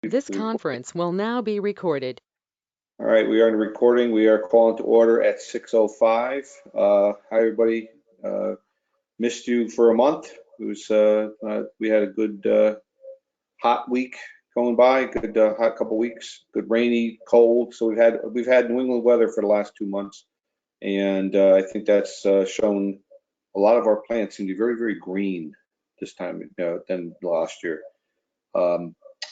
This conference will now be recorded. All right, we are in recording. We are calling to order at 6:05. Hi, everybody. Missed you for a month. It was we had a good hot week going by. Good hot couple weeks. Good rainy, cold. So we've had New England weather for the last 2 months, and I think that's shown a lot of our plants seem to be very, very green this time than last year.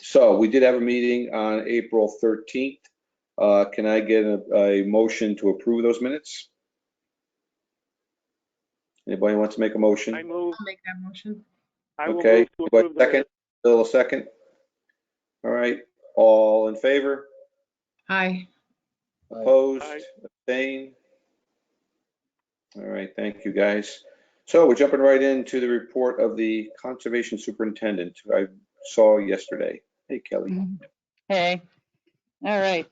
So we did have a meeting on April 13th. Can I get a motion to approve those minutes? Anybody wants to make a motion? I move. I'll make that motion. I will Okay, move to approve the second, minutes. Bill, second. All right, all in favor? Aye. Opposed? Aye. Abstain? All right, thank you, guys. So we're jumping right into the report of the Conservation Superintendent, who I saw yesterday. Hey, Kelly. Hey, all right.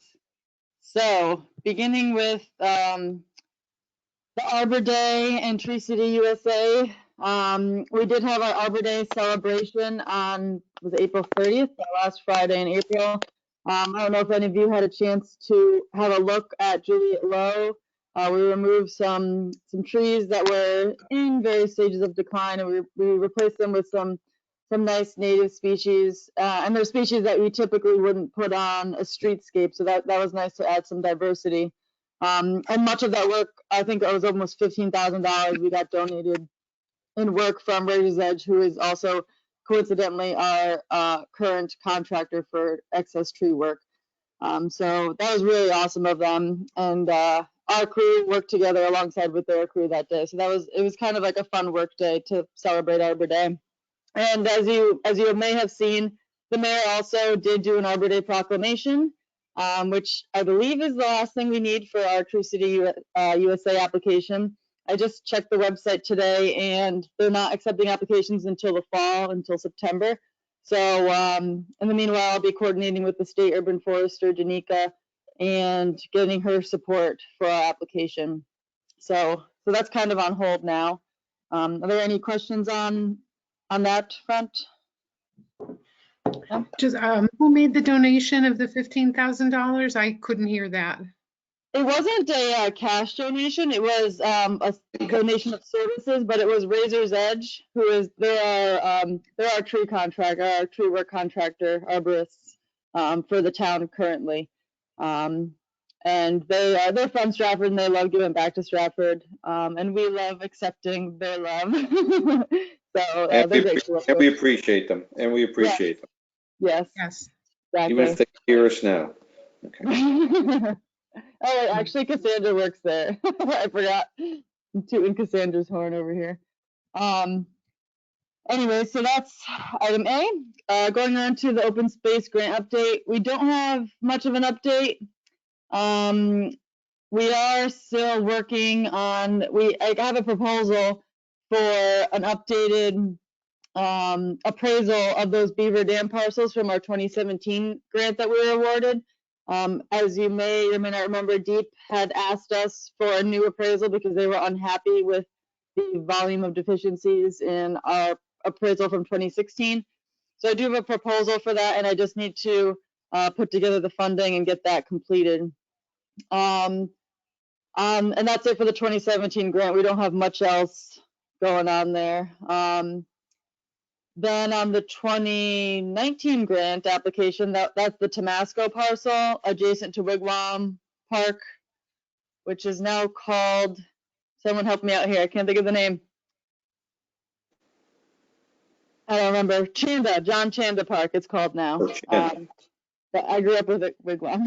So beginning with the Arbor Day and Tree City USA, we did have our Arbor Day celebration on, was it April 30th, that last Friday in April. I don't know if any of you had a chance to have a look at Juliet Low. We removed some trees that were in various stages of decline, and we replaced them with some nice native species, and they're species that we typically wouldn't put on a streetscape, so that was nice to add some diversity. And much of that work, I think it was almost $15,000 we got donated in work from Razor's Edge, who is also coincidentally our current contractor for excess tree work. So that was really awesome of them, and our crew worked together alongside with their crew that day. So it was kind of like a fun work day to celebrate Arbor Day. And as you may have seen, the mayor also did do an Arbor Day proclamation, which I believe is the last thing we need for our Tree City USA application. I just checked the website today, and they're not accepting applications until the fall, until September. So in the meanwhile, I'll be coordinating with the state urban forester, Danica, and getting her support for our application. So that's kind of on hold now. Are there any questions on that front? Yeah. Just, who made the donation of the $15,000? I couldn't hear that. It wasn't a cash donation. It was a donation of services, but it was Razor's Edge, who is they're our tree contractor, our tree work contractor, arborists for the town currently. And they're from Stratford, and they love giving back to Stratford, and we love accepting their love. So they're great to work And we with. appreciate them, and we appreciate them, Yes, Yes. even if exactly. they hear us now. Okay. Oh, actually, Cassandra works there. I forgot. I'm tooting Cassandra's horn over here. Anyway, so that's item A. Going on to the open space grant update. We don't have much of an update. We are still working on, I have a proposal for an updated appraisal of those Beaver Dam parcels from our 2017 grant that we were awarded. As you may or may not remember, Deep had asked us for a new appraisal because they were unhappy with the volume of deficiencies in our appraisal from 2016. So I do have a proposal for that, and I just need to put together the funding and get that completed. And that's it for the 2017 grant. We don't have much else going on there. Then on the 2019 grant application, that's the Tomasco parcel adjacent to Wigwam Park, which is now called, someone help me out here, I can't think of the name. I don't remember, John Chanda Park it's called now. But I grew up with it, Wigwam.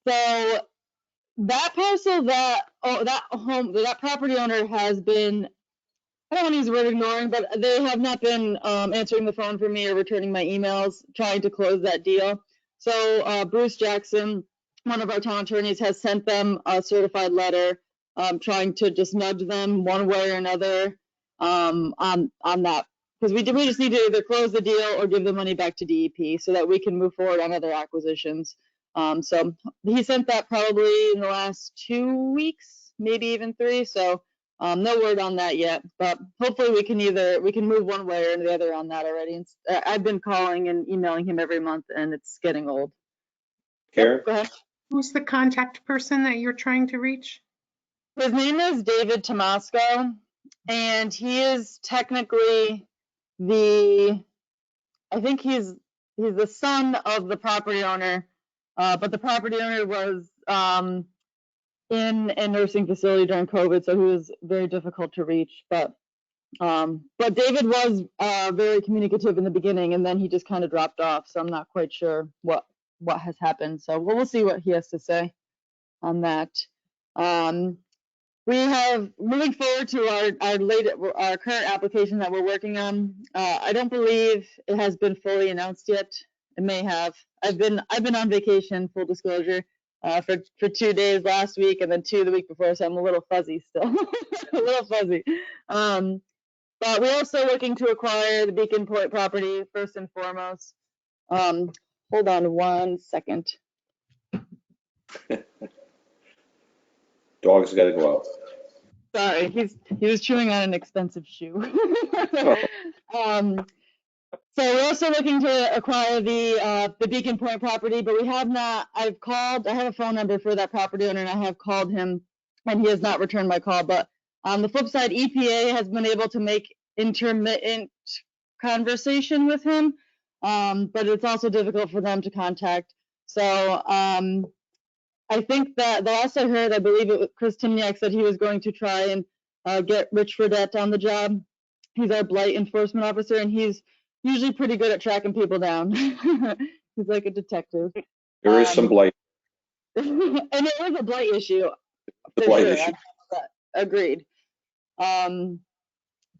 So that parcel, that property owner has been, I don't want to use the word ignoring, but they have not been answering the phone for me or returning my emails trying to close that deal. So Bruce Jackson, one of our town attorneys, has sent them a certified letter trying to just nudge them one way or another on that. Because we just need to either close the deal or give the money back to DEP so that we can move forward on other acquisitions. So he sent that probably in the last 2 weeks, maybe even 3. So No word on that yet, but hopefully we can move one way or the other on that already. I've been calling and emailing him every month, and it's getting old. Karen? Yep, go ahead. Who's the contact person that you're trying to reach? His name is David Tomasco, and he is technically I think he's the son of the property owner, but the property owner was in a nursing facility during COVID, so he was very difficult to reach. But David was very communicative in the beginning, and then he just kind of dropped off. So I'm not quite sure what has happened. So we'll see what he has to say on that. We have moving forward to our current application that we're working on. I don't believe it has been fully announced yet. It may have. I've been on vacation, full disclosure, for 2 days last week and then 2 the week before, so I'm a little fuzzy still, a little fuzzy. But we're also looking to acquire the Beacon Point property first and foremost. Hold on 1 second. Dog's got to go out. Sorry, he was chewing on an expensive shoe. So we're also looking to acquire the Beacon Point property, but we have not. I have a phone number for that property owner, and I have called him, and he has not returned my call. But on the flip side, EPA has been able to make intermittent conversation with him, but it's also difficult for them to contact. So I think that the last I heard, I believe Chris Timniak said he was going to try and get Rich Fredette on the job. He's our blight enforcement officer, and he's usually pretty good at tracking people down. He's like a detective. There is some blight. And it was a blight issue. The For blight sure. issue. Agreed. But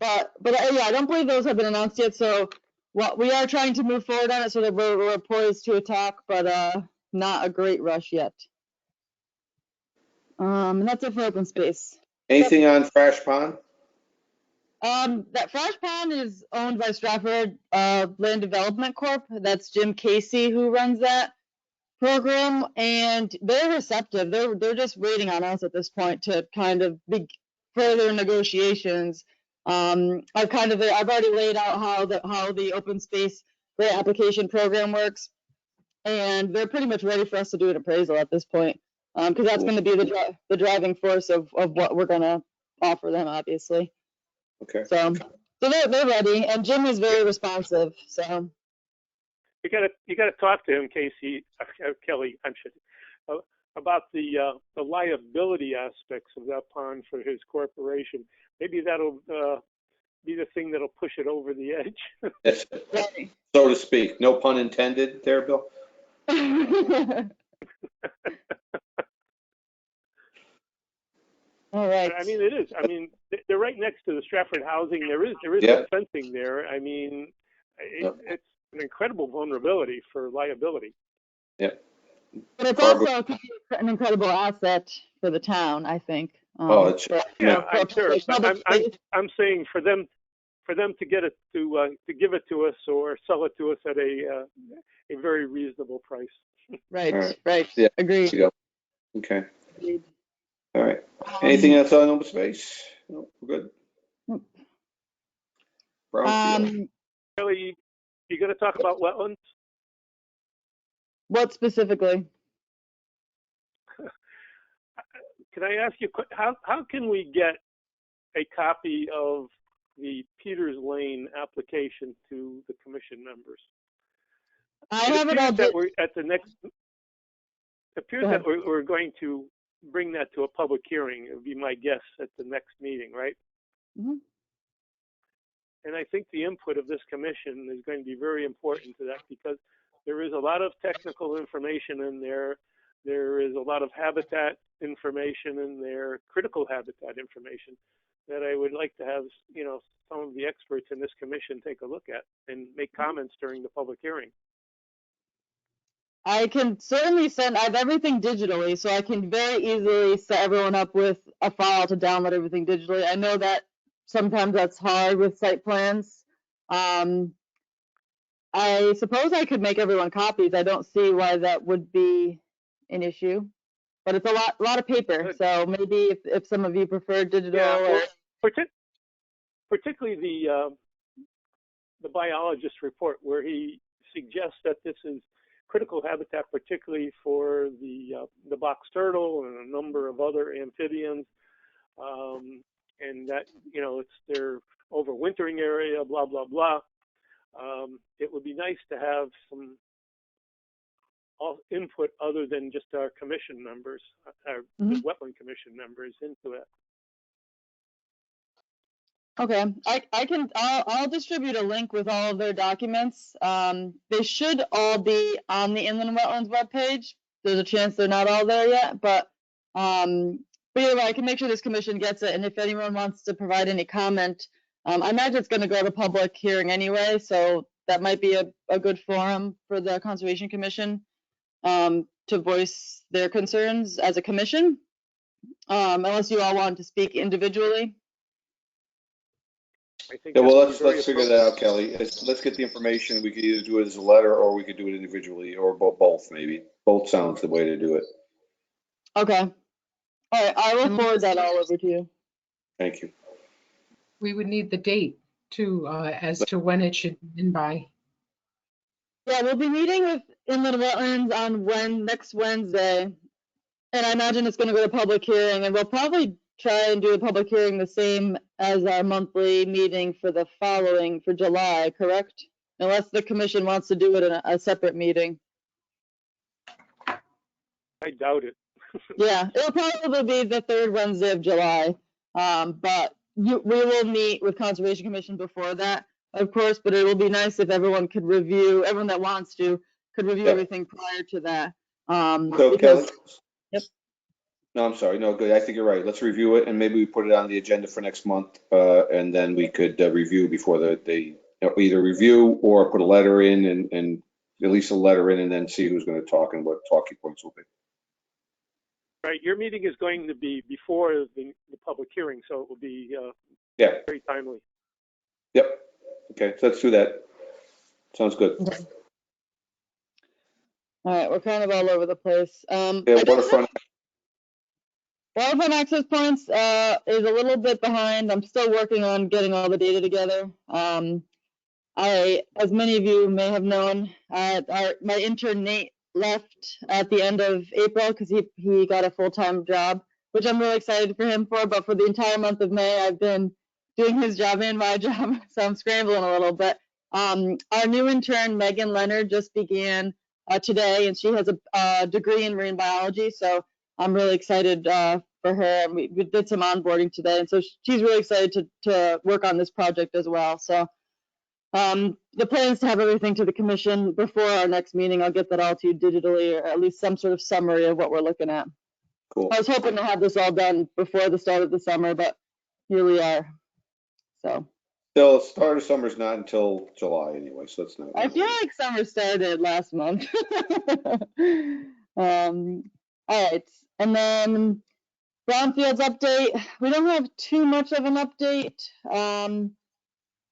yeah, I don't believe those have been announced yet. So we are trying to move forward on it so that we're poised to attack, but not a great rush yet. And that's it for open space. Anything on Fresh Pond? That Fresh Pond is owned by Stratford Land Development Corp. That's Jim Casey who runs that program, and they're receptive. They're just waiting on us at this point to kind of be further negotiations. I've already laid out how the open space grant application program works, and they're pretty much ready for us to do an appraisal at this point, because that's going to be the driving force of what we're going to offer them, obviously. Okay. So they're ready, and Jim is very responsive. So you gotta talk to him, Casey, Kelly, I'm sure, about the liability aspects of that pond for his corporation. Maybe that'll be the thing that'll push it over the edge. Yes. So to speak. No pun intended there, Bill. All right. I mean, it is. I mean, they're right next to the Stratford housing. There is Yeah. some fencing there. I mean, it's an incredible vulnerability for liability. Yeah. But it's Cargo. also an incredible asset for the town, I think. It's Yeah, I'm sure. I'm saying for them to get it to give it to us or sell it to us at a very reasonable price. Right. Right. Yeah. Agreed. Okay. Agreed. All right. Anything else on open space? No, we're good. Brownfield. Kelly, you going to talk about wetlands? What specifically? Can I ask you, how can we get a copy of the Peters Lane application to the commission members? I have it all. It appears that we're going to bring that to a public hearing. It would be my guess at the next meeting, right? Mm-hmm. And I think the input of this commission is going to be very important to that, because there is a lot of technical information in there. There is a lot of habitat information in there, critical habitat information, that I would like to have, some of the experts in this commission take a look at and make comments during the public hearing. I can certainly I have everything digitally, so I can very easily set everyone up with a file to download everything digitally. I know that sometimes that's hard with site plans. I suppose I could make everyone copies. I don't see why that would be an issue, but it's a lot of paper. Good. So maybe if some of you prefer digital Yeah, or. well, particularly the biologist report, where he suggests that this is critical habitat, particularly for the box turtle and a number of other amphibians, and that, you know, it's their overwintering area, blah blah blah. It would be nice to have some input other than just our commission members, our Mhm. wetland commission members, into it. Okay, I'll distribute a link with all of their documents. They should all be on the Inland Wetlands webpage. There's a chance they're not all there yet, but either way, I can make sure this commission gets it. And if anyone wants to provide any comment, I imagine it's going to go to public hearing anyway, so that might be a good forum for the Conservation Commission to voice their concerns as a commission, unless you all want to speak individually. I think Yeah, that well, would be very let's figure that out, Kelly. Let's get the information. We could either do it as a letter or we could do it individually, or both maybe. Both sounds the way to do it. Okay. All right, I will And forward that Melissa- all over to you. Thank you. We would need the date too, as to when it should end by. Yeah, we'll be meeting with Inland Wetlands on next Wednesday. And I imagine it's going to go to public hearing, and we'll probably try and do a public hearing the same as our monthly meeting for July, correct? Unless the commission wants to do it in a separate meeting. I doubt it. Yeah, it'll probably be the third Wednesday of July. But we will meet with Conservation Commission before that, of course, but it will be nice if everyone that wants to, could review Yep. everything prior to that. So Because- Kelly? Yep. No, I'm sorry. No, good. I think you're right. Let's review it and maybe we put it on the agenda for next month. And then we could review before they either review or put a letter in and at least a letter in and then see who's going to talk and what talking points will be. Right, your meeting is going to be before the public hearing, so it will be Yeah. very timely. Yep. Okay, so let's do that. Sounds good. All right, we're kind of all over the place. Yeah, waterfront. Waterfront access points is a little bit behind. I'm still working on getting all the data together. As many of you may have known, my intern Nate left at the end of April because he got a full-time job, which I'm really excited for him for. But for the entire month of May, I've been doing his job and my job, so I'm scrambling a little bit. Our new intern Megan Leonard just began today, and she has a degree in marine biology, so I'm really excited for her. And we did some onboarding today, and so she's really excited to work on this project as well. So the plan is to have everything to the commission before our next meeting. I'll get that all to you digitally, or at least some sort of summary of what we're looking at. Cool. I was hoping to have this all done before the start of the summer, but here we are. So Still, start of summer's not until July anyway, so it's not. I feel like summer started last month. All right, and then brownfields update. We don't have too much of an update.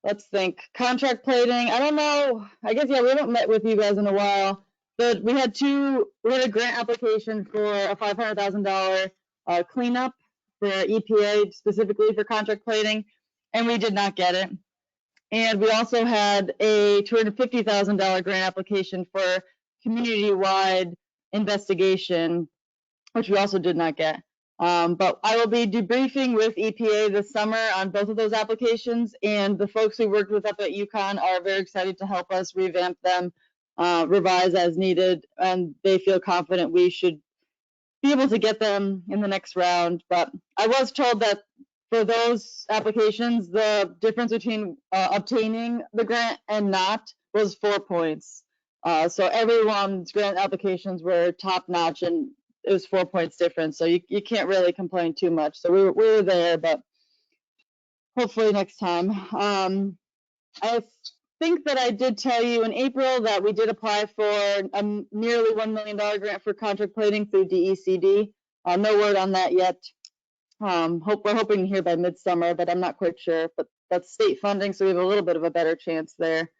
Let's think. Contract plating. I don't know. I guess, yeah, we haven't met with you guys in a while. But we had a grant application for a $500,000 cleanup for EPA specifically for contract plating, and we did not get it. And we also had a $250,000 grant application for community-wide investigation, which we also did not get. But I will be debriefing with EPA this summer on both of those applications, and the folks we worked with up at UConn are very excited to help us revamp them, revise as needed, and they feel confident we should be able to get them in the next round. But I was told that for those applications, the difference between obtaining the grant and not was 4 points. So everyone's grant applications were top notch, and it was 4 points difference. So you can't really complain too much. So we were there, but hopefully next time. I think that I did tell you in April that we did apply for a nearly $1 million grant for contract plating through DECD. No word on that yet. We're hoping to hear by midsummer, but I'm not quite sure. But that's state funding, so we have a little bit of a better chance there.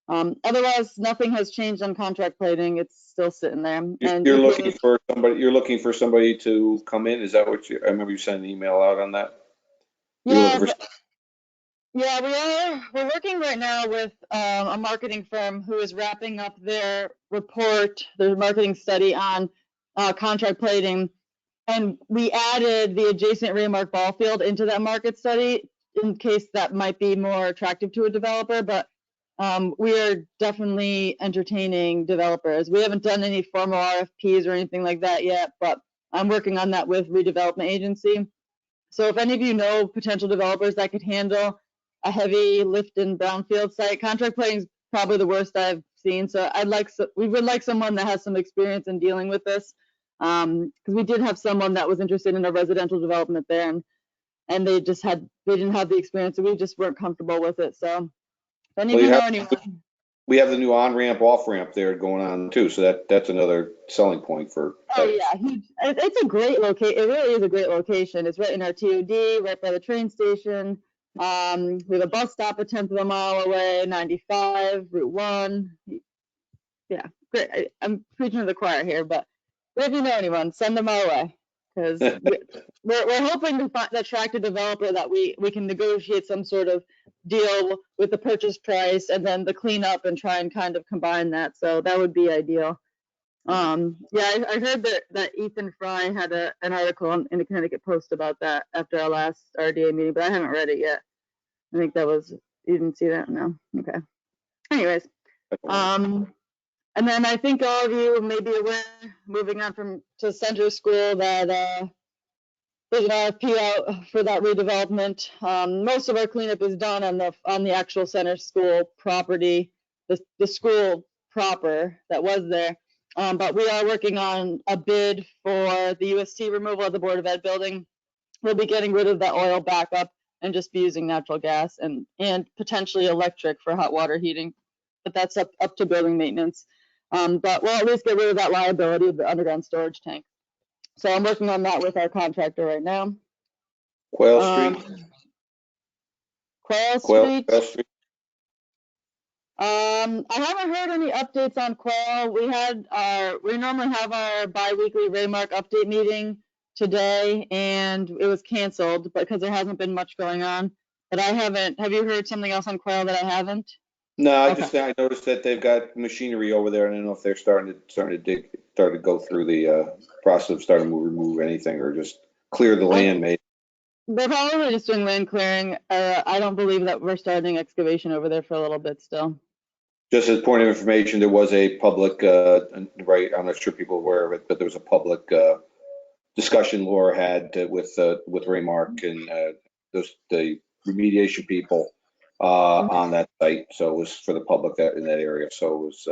Otherwise, nothing has changed on contract plating. It's still sitting there. And You're EPA looking for somebody, you're looking for somebody to come in? Is that what I remember you sent an email out on that? You're yeah, looking for- yeah, we are. We're working right now with a marketing firm who is wrapping up their report, their marketing study on contract plating. And we added the adjacent Raymark ball field into that market study in case that might be more attractive to a developer. But we are definitely entertaining developers. We haven't done any formal RFPs or anything like that yet, but I'm working on that with redevelopment agency. So if any of you know potential developers that could handle a heavy lift and brownfield site, contract plating is probably the worst I've seen. So we would like someone that has some experience in dealing with this. Because we did have someone that was interested in a residential development there, and they didn't have the experience, so we just weren't comfortable with it. So if any of you know anyone. We have the new on-ramp, off-ramp there going on too, so that's another selling point for. Oh yeah, it's a great location. It really is a great location. It's right in our TOD, right by the train station. We have a bus stop a 1/10 of a mile away, 95, Route 1. Yeah, great. I'm preaching to the choir here, but if you know anyone, send them our way, because we're hoping to attract a developer that we can negotiate some sort of deal with the purchase price and then the cleanup and try and kind of combine that. So that would be ideal. Yeah, I heard that Ethan Fry had an article in the Connecticut Post about that after our last RDA meeting, but I haven't read it yet. I think that was, you didn't see that? No. Okay. Anyways, and then I think all of you may be aware, moving on to Center School, that there's an RFP out for that redevelopment. Most of our cleanup is done on the actual Center School property, the school proper that was there. But we are working on a bid for the UST removal of the Board of Ed building. We'll be getting rid of that oil backup and just be using natural gas and potentially electric for hot water heating. But that's up to building maintenance. But we'll at least get rid of that liability of the underground storage tank. So I'm working on that with our contractor right now. Quail Street. Quail Street. I haven't heard any updates on Quail. We normally have our bi-weekly Raymark update meeting today, and it was canceled because there hasn't been much going on. But I haven't. Have you heard something else on Quail that I haven't? No, I noticed that they've got machinery over there, and I don't know if they're starting to go through the process of starting to remove anything or just clear the land. Maybe they're probably just doing land clearing. I don't believe that we're starting excavation over there for a little bit still. Just as a point of information, there was a public, right? I'm not sure people are aware of it, but there was a public discussion Laura had with Raymark and the remediation people. On that site, so it was for the public in that area. So it was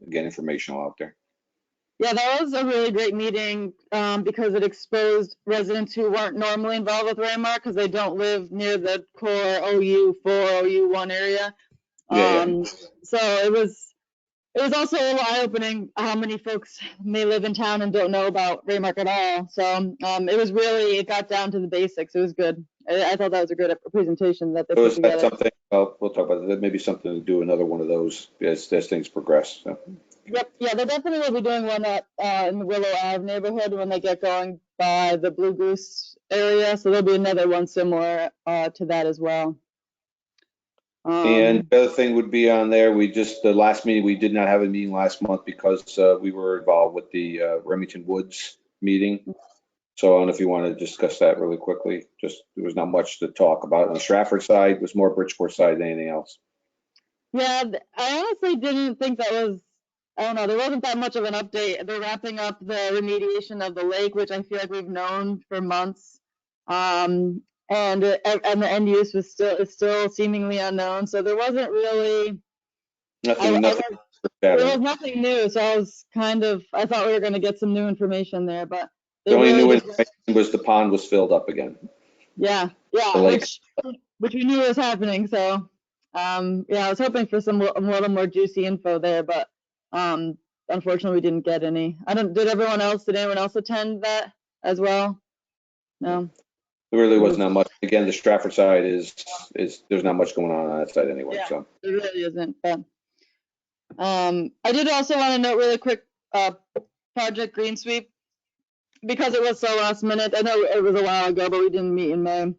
again informational out there. Yeah, that was a really great meeting because it exposed residents who weren't normally involved with Raymark because they don't live near the core OU4, OU1 area. So it was also a little eye-opening how many folks may live in town and don't know about Raymark at all. So it got down to the basics. It was good. I thought that was a good presentation that they put together. Something, we'll talk about that. Maybe something to do another one of those as things progress. So. Yep. Yeah, they'll definitely be doing one in the Willow Ave neighborhood when they get going by the Blue Goose area. So there'll be another one similar to that as well. And the other thing would be on there, the last meeting, we did not have a meeting last month because we were involved with the Remington Woods meeting. So I don't know if you want to discuss that really quickly. Just there was not much to talk about. On the Stratford side, it was more Bridgeport side than anything else. Yeah, I honestly didn't think that was, I don't know, there wasn't that much of an update. They're wrapping up the remediation of the lake, which I feel like we've known for months. And the end use is still seemingly unknown. So there wasn't really Nothing. There was nothing new. So I thought we were going to get some new information there, but the only new information was the pond was filled up again. Yeah, which we knew was happening. So I was hoping for a little more juicy info there, but unfortunately we didn't get any. Did anyone else attend that as well? No. There really was not much. Again, the Stratford side is there's not much going on that side anyway. Yeah, so it really isn't. But I did also want to note really quick, Project Green Sweep, because it was so last minute. I know it was a while ago, but we didn't meet in May.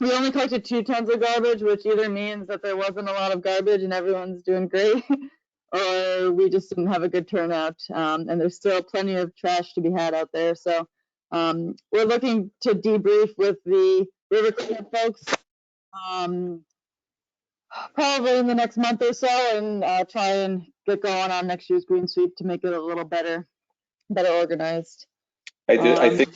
We only collected 2 tons of garbage, which either means that there wasn't a lot of garbage and everyone's doing great, or we just didn't have a good turnout. And there's still plenty of trash to be had out there. So we're looking to debrief with the River Cleanup folks probably in the next month or so, and try and get going on next year's Green Sweep to make it a little better organized. I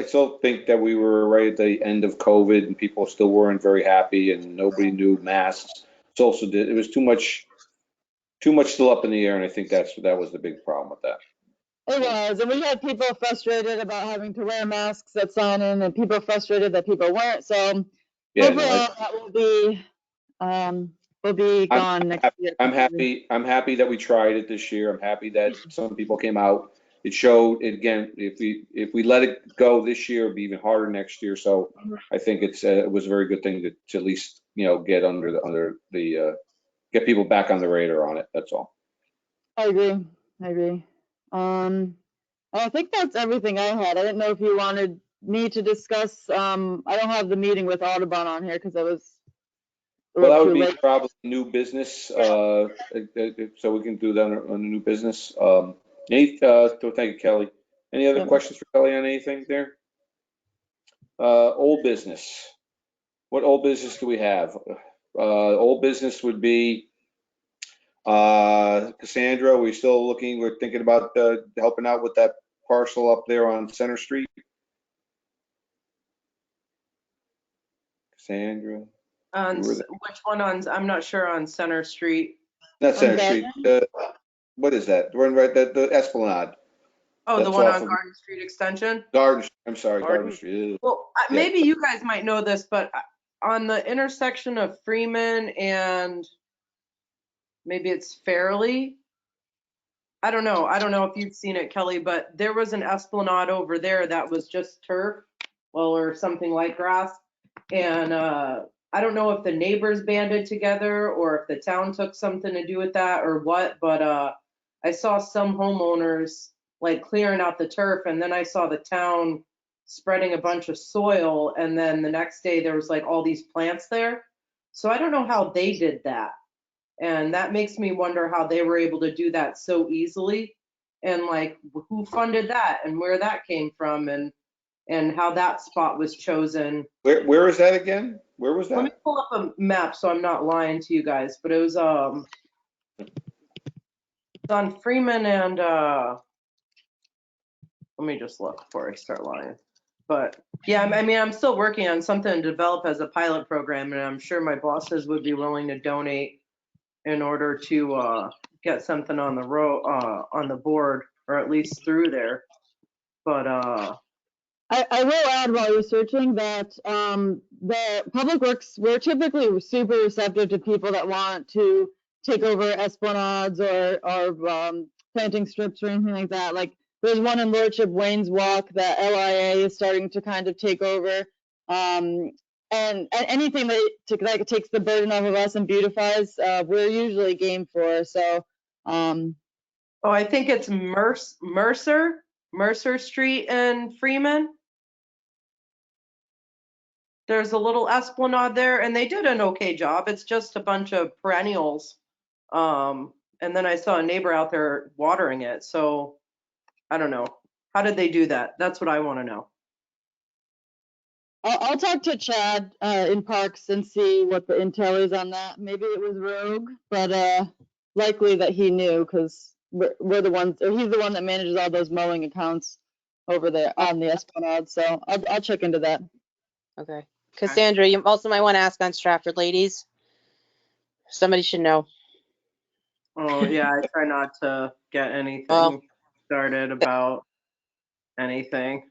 still think that we were right at the end of COVID and people still weren't very happy and nobody knew masks. It was too much still up in the air, and I think that was the big problem with that. It was, and we had people frustrated about having to wear masks at sign-in, and people frustrated that people weren't. So Yeah, hopefully all that will be gone next year. I'm happy that we tried it this year. I'm happy that some people came out. It showed again. If we let it go this year, it'll be even harder next year. So I think it was a very good thing to at least get get people back on the radar on it. That's all. I agree. I think that's everything I had. I didn't know if you wanted me to discuss. I don't have the meeting with Audubon on here because I was. Well, that would be probably new business, so we can do that on the new business. So thank you, Kelly. Any other questions for Kelly on anything there? Old business. What old business do we have? Old business would be Cassandra. We're thinking about helping out with that parcel up there on Center Street. Cassandra. Which one I'm not sure on Center Street. Not Center Street. What is that? The one right, the Esplanade. Oh, the one on Garden Street Extension? I'm sorry, Garden Street. Well, maybe you guys might know this, but on the intersection of Freeman and maybe it's Fairleigh. I don't know if you've seen it, Kelly, but there was an Esplanade over there that was just turf, or something like grass. And I don't know if the neighbors banded together or if the town took something to do with that or what, but I saw some homeowners like clearing out the turf, and then I saw the town spreading a bunch of soil, and then the next day there was like all these plants there. So I don't know how they did that. And that makes me wonder how they were able to do that so easily, and like who funded that and where that came from, and how that spot was chosen. Where is that again? Where was that? Let me pull up a map so I'm not lying to you guys, but it was it's on Freeman and let me just look before I start lying. But yeah, I mean, I'm still working on something to develop as a pilot program, and I'm sure my bosses would be willing to donate in order to get something on the board, or at least through there. But I will add while you're searching that the Public Works, we're typically super receptive to people that want to take over esplanades or planting strips or anything like that. Like there's one in Lordship Wayne's Walk that LIA is starting to kind of take over. And anything that takes the burden off of us and beautifies, we're usually game for. So, I think it's Mercer Street in Freeman. There's a little esplanade there, and they did an okay job. It's just a bunch of perennials. And then I saw a neighbor out there watering it. So I don't know. How did they do that? That's what I want to know. I'll talk to Chad in Parks and see what the intel is on that. Maybe it was Rogue, but likely that he knew, because we're the ones, or he's the one that manages all those mowing accounts over there on the Esplanade. So I'll check into that. Okay. Cassandra, you also might want to ask on Stratford Ladies. Somebody should know. Oh yeah, I try not to get anything started about anything.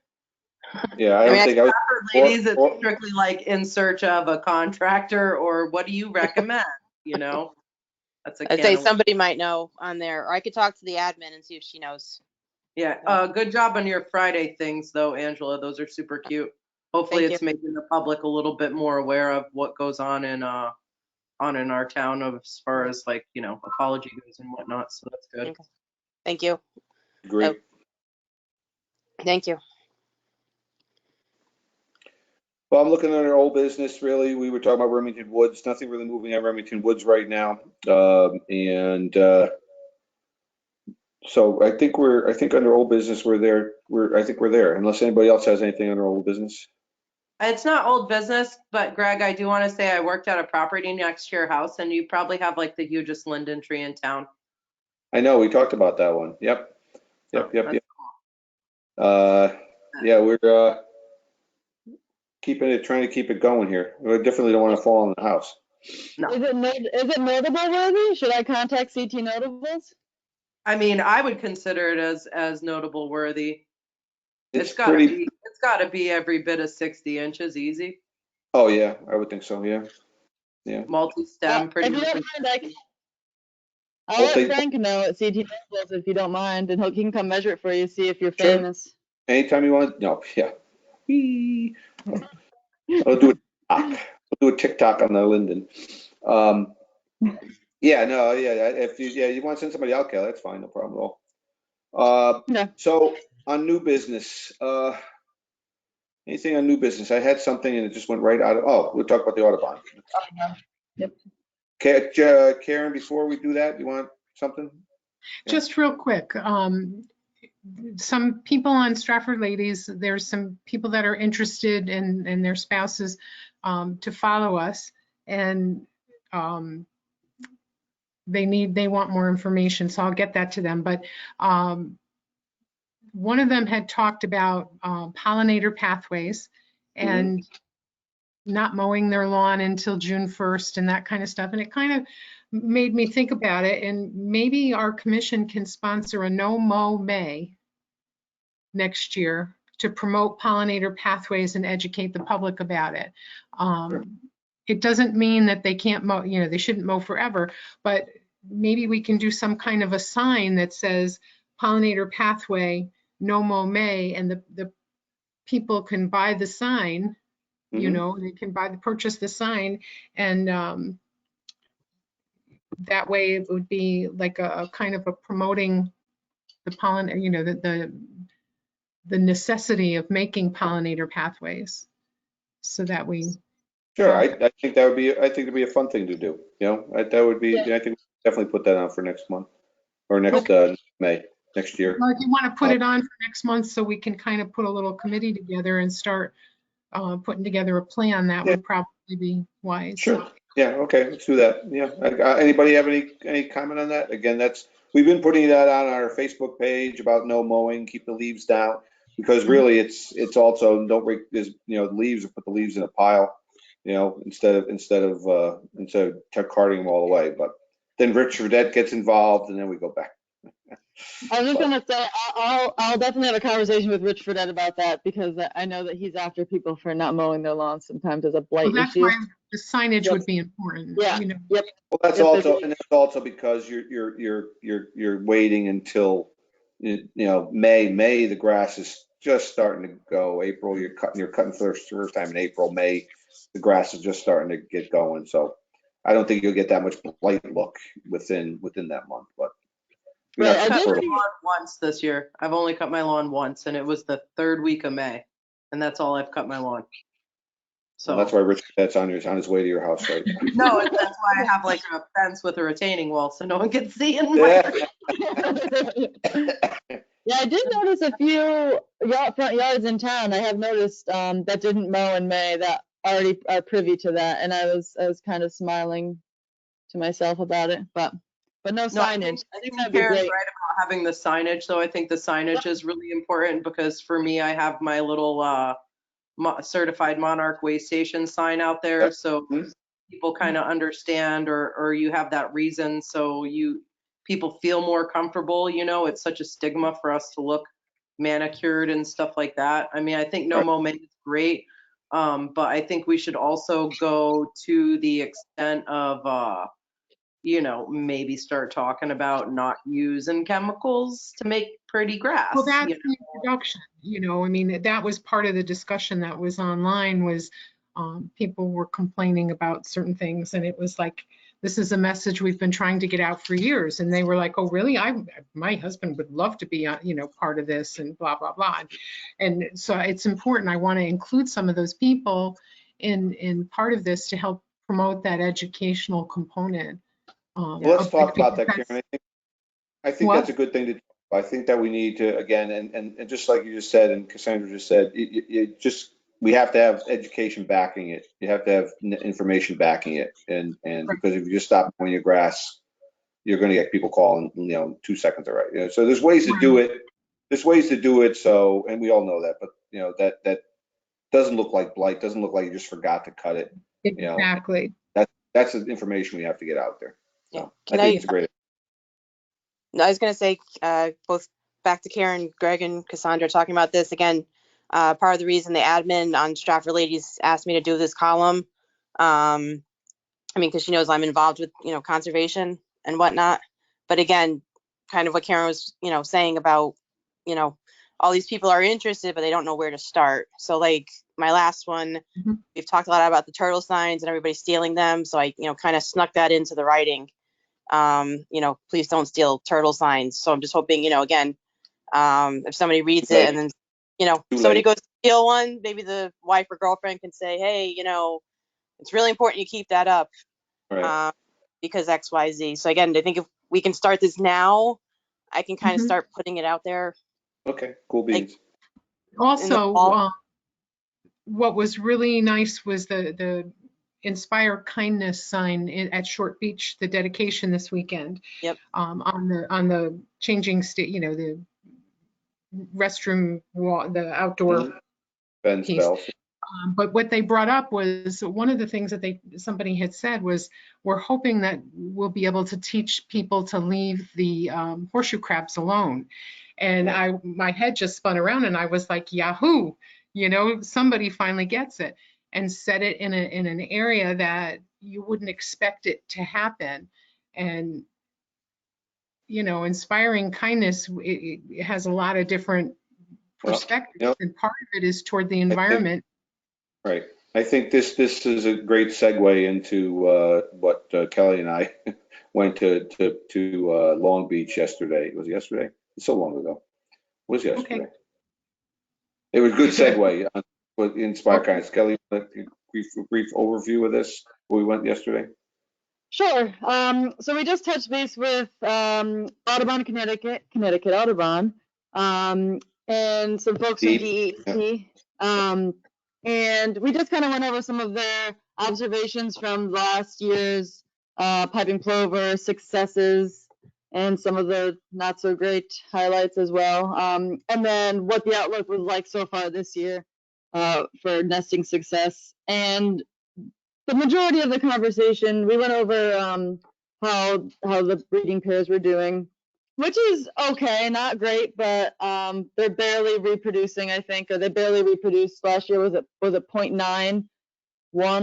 Yeah, I don't think Stratford Ladies, it's strictly like in search of a contractor, or what do you recommend? That's I'd say somebody might know on there, or I could talk to the admin and see if she knows. Yeah, good job on your Friday things though, Angela. Those are super cute. Hopefully it's making the public a little bit more aware of what goes on in on in our town as far as like, apology goes and whatnot. So that's good. Okay. Thank you. Great. Thank you. Well, I'm looking at our old business, really. We were talking about Remington Woods. Nothing really moving at Remington Woods right now. So I think under old business, we're there. I think we're there, unless anybody else has anything under old business. It's not old business, but Greg, I do want to say I worked at a property next to your house, and you probably have like the hugest linden tree in town. I know, we talked about that one. Yep. That's Yeah, we're trying to keep it going here. We definitely don't want to fall on the house. No. Is it notable worthy? Should I contact CT Notables? I mean, I would consider it as notable worthy. It's It's gotta pretty. be every bit of 60 inches easy. Oh yeah, I would think so. Yeah. Multi-stem, pretty If you much. don't mind, I'll Well, let they- Frank know at CT Notables if you don't mind, and he can come measure it for you, see if you're Sure. famous. Anytime you want. No. Yeah. Whee. I'll do a TikTok on the linden. Yeah. No. Yeah. If you want to send somebody out, Kelly, that's fine. No problem at all. Yeah. So on new business, anything on new business? I had something and it just went right out of. Oh, we'll talk about the Audubon. Yep. Karen, before we do that, you want something? Just real quick, some people on Stratford Ladies, there's some people that are interested in their spouses to follow us, and they want more information, so I'll get that to them. But one of them had talked about pollinator pathways and not mowing their lawn until June 1st and that kind of stuff. And it kind of made me think about it. And maybe our commission can sponsor a No Mow May next year to promote pollinator pathways and educate the public about it. It doesn't mean that they can't mow, they shouldn't mow forever, but maybe we can do some kind of a sign that says pollinator pathway, No Mow May, and the people can buy the sign. They can purchase the sign, and that way it would be like a kind of a promoting the the necessity of making pollinator pathways, so that we. Sure, I think that'd be a fun thing to do. That would be. I think we'll definitely put that on for next month or next May next year. Well, if you want to put it on for next month, so we can kind of put a little committee together and start putting together a plan, that would probably be wise. Sure. Yeah. Okay. Let's do that. Yeah. Anybody have any comment on that? Again, we've been putting that on our Facebook page about no mowing, keep the leaves down, because really it's also don't break this, leaves, or put the leaves in a pile, instead of carting them all the way. But then Rich Fredette gets involved, and then we go back. I was just gonna say, I'll definitely have a conversation with Rich Fredette about that, because I know that he's after people for not mowing their lawns sometimes as a blight Well, that's issue. why the signage would be important. Yeah. Yep. Well, that's also because you're waiting until May. The grass is just starting to go. April, you're cutting first time in April. May, the grass is just starting to get going. So I don't think you'll get that much blight look within that month. But Right, I've cut my lawn once this year. I've only cut my lawn once, and it was the 3rd week of May, and that's all I've cut my lawn. So that's why Rich Fredette's on his way to your house, right? No, that's why I have like a fence with a retaining wall, so no one can see in my. Yeah, I did notice a few front yards in town. I have noticed that didn't mow in May that already are privy to that, and I was kind of smiling to myself about it, but no signage. I think that'd be Karen's great. right about having the signage, so I think the signage is really important, because for me, I have my little certified Monarch way station sign out there, so people kind of understand, or you have that reason, so people feel more comfortable. It's such a stigma for us to look manicured and stuff like that. I mean, I think No Mow May is great, but I think we should also go to the extent of maybe start talking about not using chemicals to make pretty grass. Well, that's the introduction, I mean, that was part of the discussion that was online, was people were complaining about certain things, and it was like, this is a message we've been trying to get out for years. And they were like, oh, really? My husband would love to be, part of this, and blah, blah, blah. And so it's important. I want to include some of those people in part of this to help promote that educational component. Well, let's of talk it, about that, because- Karen. I think What? that's a good thing to do. I think that we need to, again, and just like you just said, and Cassandra just said, we have to have education backing it. You have to have information backing it. And because if you just stop mowing your grass, you're going to get people calling, 2 seconds, all right. So there's ways to do it. There's ways to do it. So, and we all know that, but that doesn't look like blight, doesn't look like you just forgot to cut it. Exactly. That's the information we have to get out there. So Yeah. I think it's a great. I was going to say, both back to Karen, Greg, and Cassandra talking about this again. Part of the reason the admin on Stratford Ladies asked me to do this column, because she knows I'm involved with, conservation and whatnot. But again, kind of what Karen was, saying about, all these people are interested, but they don't know where to start. So like my last one, we've talked a lot about the turtle signs and everybody stealing them. So I, kind of snuck that into the writing. Please don't steal turtle signs. So I'm just hoping, again, if somebody reads it and then, somebody goes to steal one, maybe the wife or girlfriend can say, hey, it's really important you keep that up, Right. because X, Y, Z. So again, I think if we can start this now, I can kind of start putting it out there. Okay, cool beans. Also, what was really nice was the Inspire Kindness sign at Short Beach, the dedication this weekend. Yep. On the changing state, the restroom wall, the outdoor Ben's piece. Bells. But what they brought up was one of the things that somebody had said was, we're hoping that we'll be able to teach people to leave the horseshoe crabs alone. And my head just spun around and I was like, Yahoo, somebody finally gets it, and set it in an area that you wouldn't expect it to happen. And, inspiring kindness, it has a lot of different perspectives, and part of it is toward the environment. Right. I think this is a great segue into what Kelly and I went to Long Beach yesterday. Was it yesterday? It's so long ago. It was yesterday. Okay. It was a good segue on what Inspire Kindness. Kelly, a brief overview of this, where we went yesterday? Sure. So we just touched base with Audubon, Connecticut Audubon, and some folks from DEET. And we just kind of went over some of their observations from last year's piping plover successes and some of the not so great highlights as well. And then what the outlook was like so far this year for nesting success. And the majority of the conversation, we went over how the breeding pairs were doing, which is okay, not great, but they're barely reproducing, I think, or they barely reproduced last year. Was it 0.91?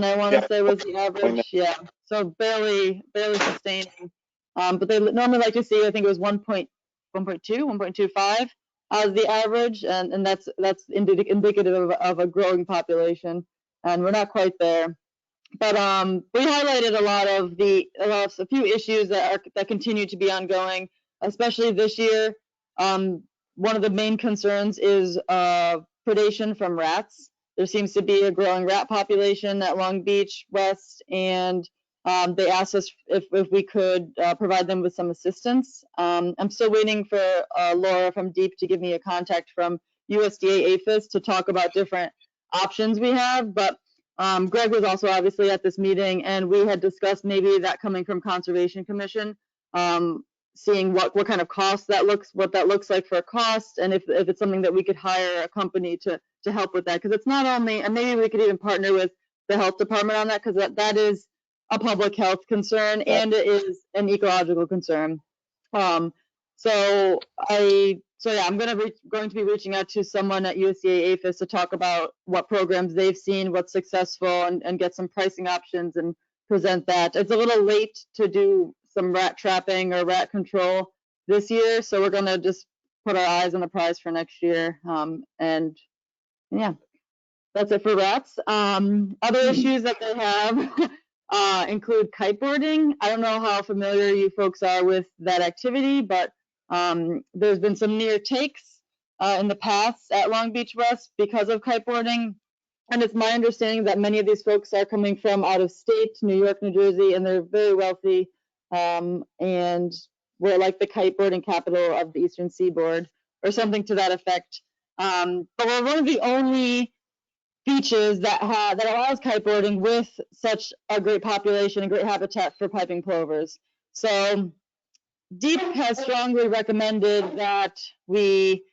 I want to say was the average. Yeah, so barely sustaining. But they normally like to see, I think it was 1.2, 1.25 as the average, and that's indicative of a growing population, and we're not quite there. But we highlighted a few issues that continue to be ongoing, especially this year. One of the main concerns is predation from rats. There seems to be a growing rat population at Long Beach West, and they asked us if we could provide them with some assistance. I'm still waiting for Laura from DEEP to give me a contact from USDA APHIS to talk about different options we have, but Greg was also obviously at this meeting, and we had discussed maybe that coming from Conservation Commission, seeing what kind of cost what that looks like for a cost, and if it's something that we could hire a company to help with that, because it's not only, and maybe we could even partner with the health department on that, because that is a public health concern and it is an ecological concern. So yeah, I'm going to be reaching out to someone at USDA APHIS to talk about what programs they've seen, what's successful, and get some pricing options and present that. It's a little late to do some rat trapping or rat control this year, so we're going to just put our eyes on the prize for next year. And yeah, That's it for rats. Other issues that they have include kiteboarding. I don't know how familiar you folks are with that activity, but there's been some near takes in the past at Long Beach West because of kiteboarding. And it's my understanding that many of these folks are coming from out of state, New York, New Jersey, and they're very wealthy. And we're like the kiteboarding capital of the Eastern Seaboard or something to that effect. But we're one of the only beaches that allows kiteboarding with such a great population and great habitat for piping plovers. So DEEP has strongly recommended that we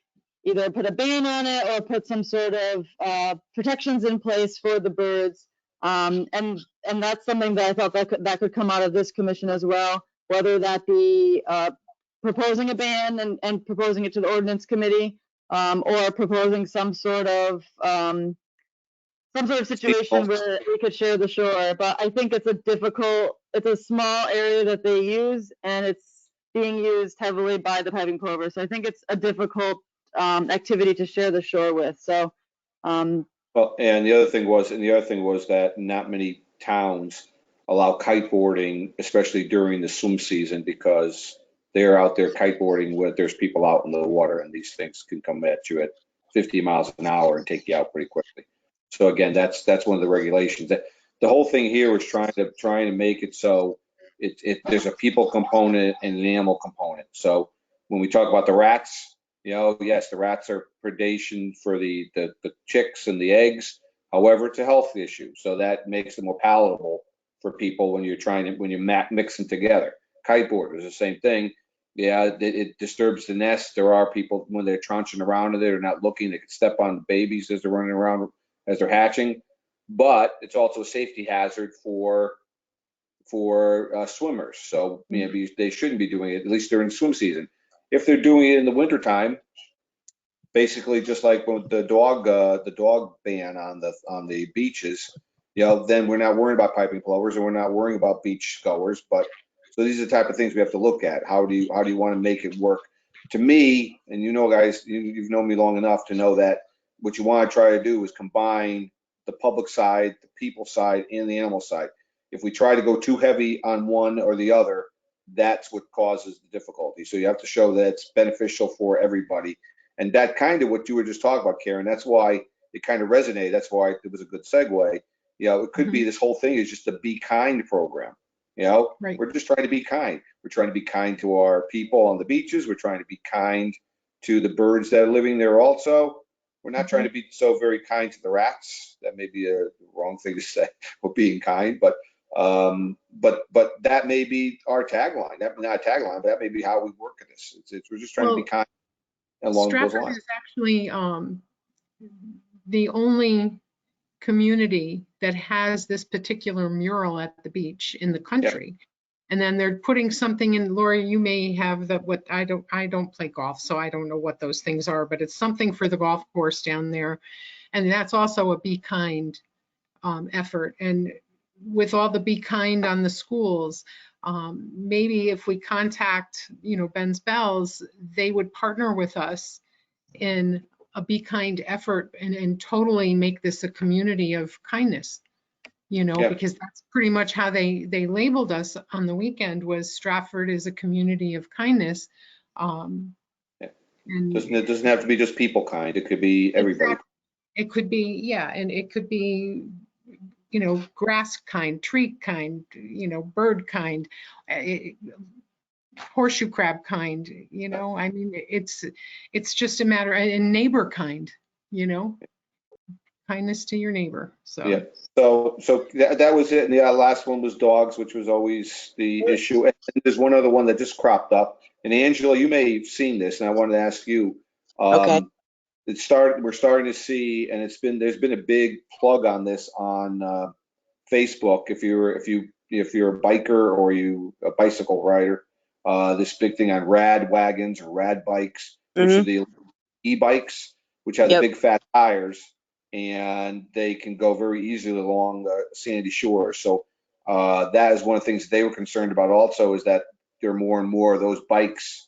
either put a ban on it or put some sort of protections in place for the birds. And that's something that I thought that could come out of this commission as well, whether that be proposing a ban and proposing it to the ordinance committee, or proposing some sort of situation where we could share the shore. But I think it's a small area that they use, and it's being used heavily by the piping plover. So I think it's a difficult activity to share the shore with. So Well, and the other thing was that not many towns allow kiteboarding, especially during the swim season, because they're out there kiteboarding when there's people out in the water, and these things can come at you at 50 miles an hour and take you out pretty quickly. So again, that's one of the regulations. That the whole thing here was trying to make it so there's a people component and an animal component. So when we talk about the rats, yes, the rats are predation for the chicks and the eggs. However, it's a health issue, so that makes it more palatable for people when you mix them together. Kiteboard is the same thing. Yeah, it disturbs the nest. There are people when they're trunching around in there, they're not looking. They could step on the babies as they're running around as they're hatching. But it's also a safety hazard for swimmers. So maybe they shouldn't be doing it, at least during swim season. If they're doing it in the wintertime, basically just like with the dog ban on the beaches, then we're not worrying about piping plovers and we're not worrying about beach goers. But so these are the type of things we have to look at. How do you want to make it work? To me, and guys, you've known me long enough to know that what you want to try to do is combine the public side, the people side, and the animal side. If we try to go too heavy on one or the other, that's what causes the difficulty. So you have to show that it's beneficial for everybody. And that kind of what you were just talking about, Karen, that's why it kind of resonated. That's why it was a good segue. It could be this whole thing is just a Be Kind program. Right. We're just trying to be kind. We're trying to be kind to our people on the beaches. We're trying to be kind to the birds that are living there also. We're not trying to be so very kind to the rats. That may be a wrong thing to say, we're being kind, but that may be our tagline. That not a tagline, but that may be how we work at this. We're just trying to be kind along those Stratford lines. is actually the only community that has this particular mural at the beach in the country. Yeah. And then they're putting something in. Lori, you may have what I don't play golf, so I don't know what those things are, but it's something for the golf course down there. And that's also a Be Kind effort. And with all the Be Kind on the schools, maybe if we contact, Ben's Bells, they would partner with us in a Be Kind effort and totally make this a community of kindness, because that's pretty much how they labeled us on the weekend, was Stratford is a community of kindness. And it doesn't have to be just people kind. It could be everybody. Exactly. It could be, and it could be, grass kind, tree kind, bird kind, horseshoe crab kind, I mean, it's just a matter, and neighbor kind, kindness to your neighbor. So yeah, so that was it. And the last one was dogs, which was always the issue. And there's one other one that just cropped up. And Angela, you may have seen this, and I wanted to ask you. Okay. We're starting to see, and there's been a big plug on this on Facebook. If you're a biker or a bicycle rider, this big thing on rad wagons or rad bikes, which are the e-bikes, which have the big fat tires, and they can go very easily along sandy shores. So that is one of the things they were concerned about also, is that there are more and more of those bikes,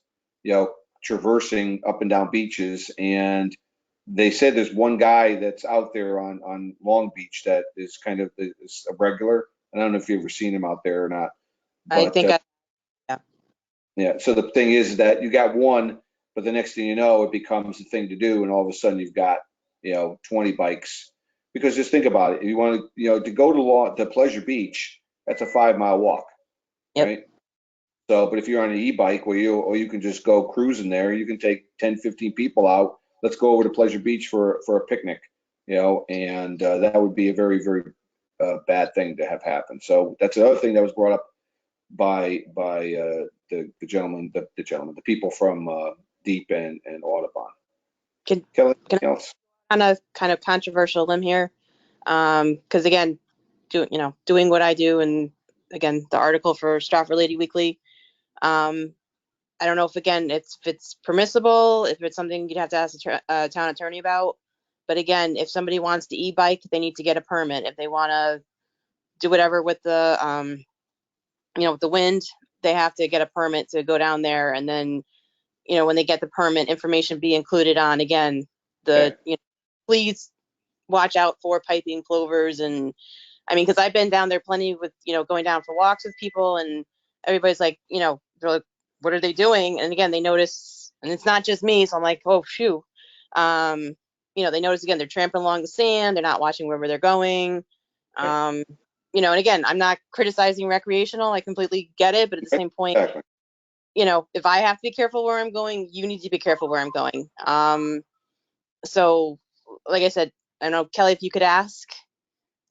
traversing up and down beaches, and they said there's one guy that's out there on Long Beach that is kind of is a regular. I don't know if you've ever seen him out there or not. I But, think yeah. So the thing is that you got one, but the next thing you know, it becomes a thing to do, and all of a sudden you've got 20 bikes. Because just think about it. You want to go to Pleasure Beach. That's a 5-mile walk, Yep. right? So, but if you're on an e-bike or you can just go cruising there, you can take 10, 15 people out. Let's go over to Pleasure Beach for a picnic, and that would be a very, very bad thing to have happen. So that's the other thing that was brought up by the gentleman, the people from Deep and Audubon. Can- Kelly, can anything else? on a kind of controversial limb here, because again, doing what I do, and again, the article for Stratford Lady Weekly. I don't know if it's permissible, if it's something you'd have to ask a town attorney about. But again, if somebody wants to e-bike, they need to get a permit. If they want to do whatever with the with the wind, they have to get a permit to go down there. And then, when they get the permit, information be included on, again, please watch out for piping plovers. And I mean, because I've been down there plenty with, going down for walks with people, and everybody's like, they're like, what are they doing? And again, they notice, and it's not just me. So I'm like, oh, phew. They notice, again, they're tramping along the sand. They're not watching wherever they're going. And again, I'm not criticizing recreational. I completely get it. But at the same point, Exactly. if I have to be careful where I'm going, you need to be careful where I'm going. So like I said, I don't know, Kelly, if you could ask,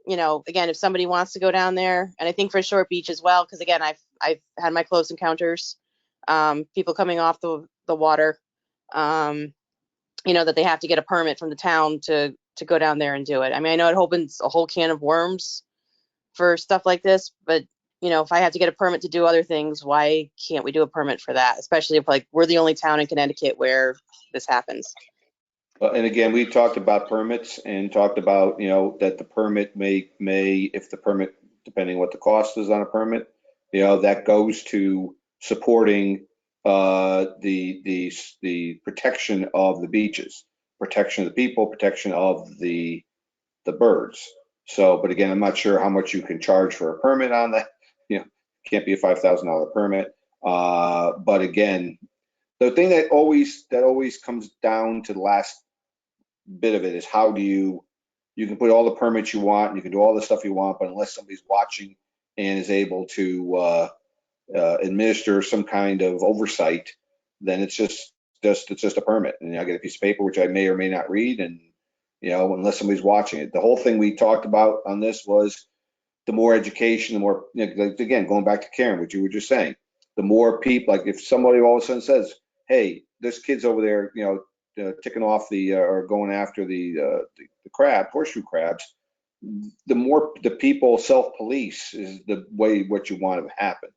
again, if somebody wants to go down there, and I think for Short Beach as well, because again, I've had my close encounters, people coming off the water, that they have to get a permit from the town to go down there and do it. I mean, I know it opens a whole can of worms for stuff like this, but if I have to get a permit to do other things, why can't we do a permit for that? Especially if we're the only town in Connecticut where this happens. And again, we talked about permits and talked about, that the permit may, if the permit, depending what the cost is on a permit, that goes to supporting the protection of the beaches, protection of the people, protection of the birds. So, but again, I'm not sure how much you can charge for a permit on that. Can't be a $5,000 permit. But again, the thing that always comes down to the last bit of it is how do you can put all the permits you want, and you can do all the stuff you want, but unless somebody's watching and is able to administer some kind of oversight, then it's just a permit. And I get a piece of paper which I may or may not read, and unless somebody's watching it. The whole thing we talked about on this was the more education, the more, again, going back to Karen, what you were just saying, the more people, like if somebody all of a sudden says, hey, this kid's over there, ticking off or going after the horseshoe crabs, the more the people self-police is the way what you want to happen.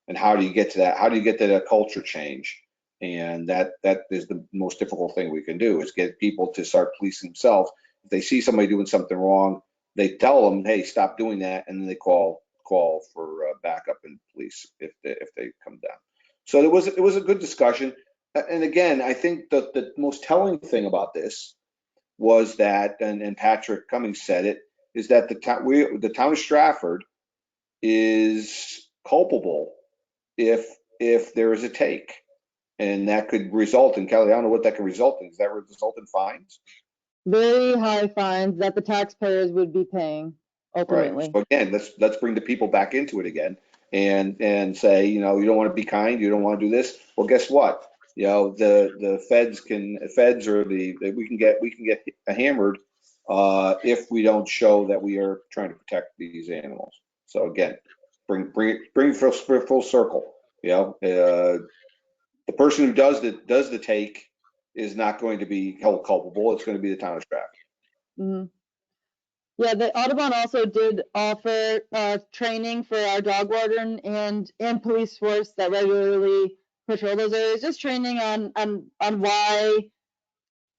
And how do you get to that? How do you get to that culture change? And that is the most difficult thing we can do, is get people to start policing themselves. If they see somebody doing something wrong, they tell them, hey, stop doing that, and then they call for backup and police if they come down. So it was a good discussion. And again, I think the most telling thing about this was that, and Patrick Cummings said it, is that the town of Stratford is culpable if there is a take, and that could result in, Kelly, I don't know what that can result in. Does that result in fines? Very high fines that the taxpayers would be paying ultimately. Right. So again, let's bring the people back into it again, and say, you don't want to be kind, you don't want to do this. Well, guess what? The feds or we can get hammered if we don't show that we are trying to protect these animals. So again, bring full circle. The person who does the take is not going to be held culpable. It's going to be the town of Stratford. Mhm. Yeah, the Audubon also did offer training for our dog warden and police force that regularly patrol those areas, just training on why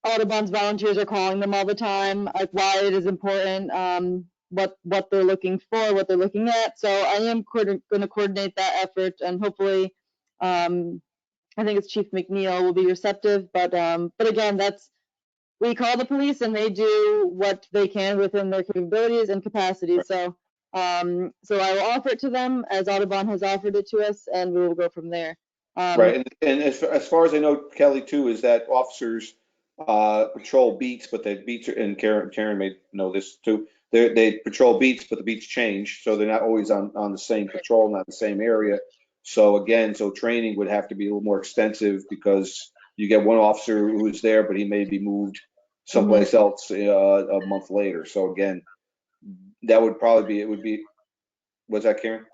Audubon's volunteers are calling them all the time, like why it is important, what they're looking for, what they're looking at. So I am going to coordinate that effort, and hopefully, I think it's Chief McNeil will be receptive. But again, that's we call the police and they do what they can within their capabilities and capacities. So I will offer it to them as Audubon has offered it to us, and we will go from there. Right, and as far as I know, Kelly, too, is that officers patrol beats, but the beats are, and Karen may know this too, they patrol beats, but the beats change, so they're not always on the same patrol, not the same area. So again, training would have to be a little more extensive because you get one officer who's there, but he may be moved someplace else a month later. So again, that would probably be, what's that, Karen?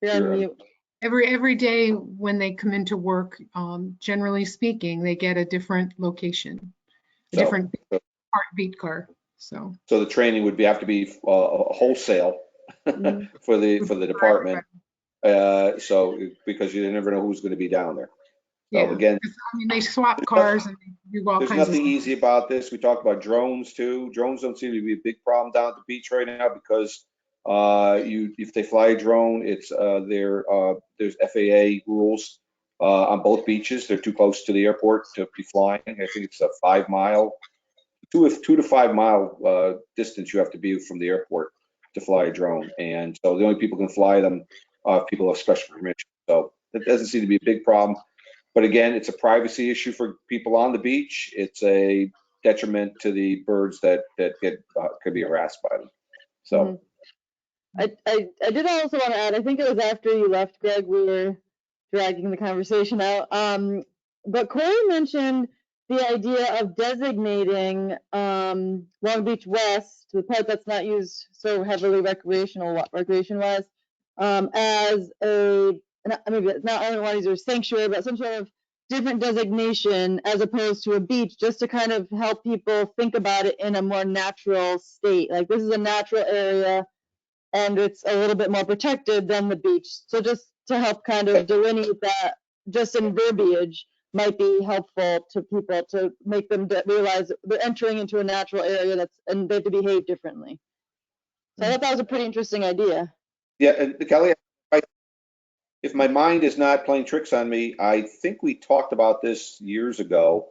You're on mute. Every day when they come into work, generally speaking, they get a different location, a different beat car. So the training would have to be wholesale for the department. So because you never know who's going to be down there. So yeah, again, I mean, they swap cars and they do all there's kinds of nothing stuff. easy about this. We talked about drones too. Drones don't seem to be a big problem down at the beach right now because if they fly a drone, it's there's FAA rules on both beaches. They're too close to the airport to be flying. I think it's a 5 mile, 2 to 5 mile distance you have to be from the airport to fly a drone. And so the only people who can fly them are people who have special permission. So it doesn't seem to be a big problem. But again, it's a privacy issue for people on the beach. It's a detriment to the birds that could be harassed by them. So I did also want to add, I think it was after you left, Greg, we were dragging the conversation out. But Corey mentioned the idea of designating Long Beach West, the part that's not used so heavily recreation-wise, as maybe it's not only one of these sanctuary, but some sort of different designation as opposed to a beach, just to kind of help people think about it in a more natural state. Like, this is a natural area and it's a little bit more protected than the beach. So just to help kind of delineate that, just in verbiage, might be helpful to people to make them realize they're entering into a natural area and they have to behave differently. So I thought that was a pretty interesting idea. yeah, and Kelly, if my mind is not playing tricks on me, I think we talked about this years ago,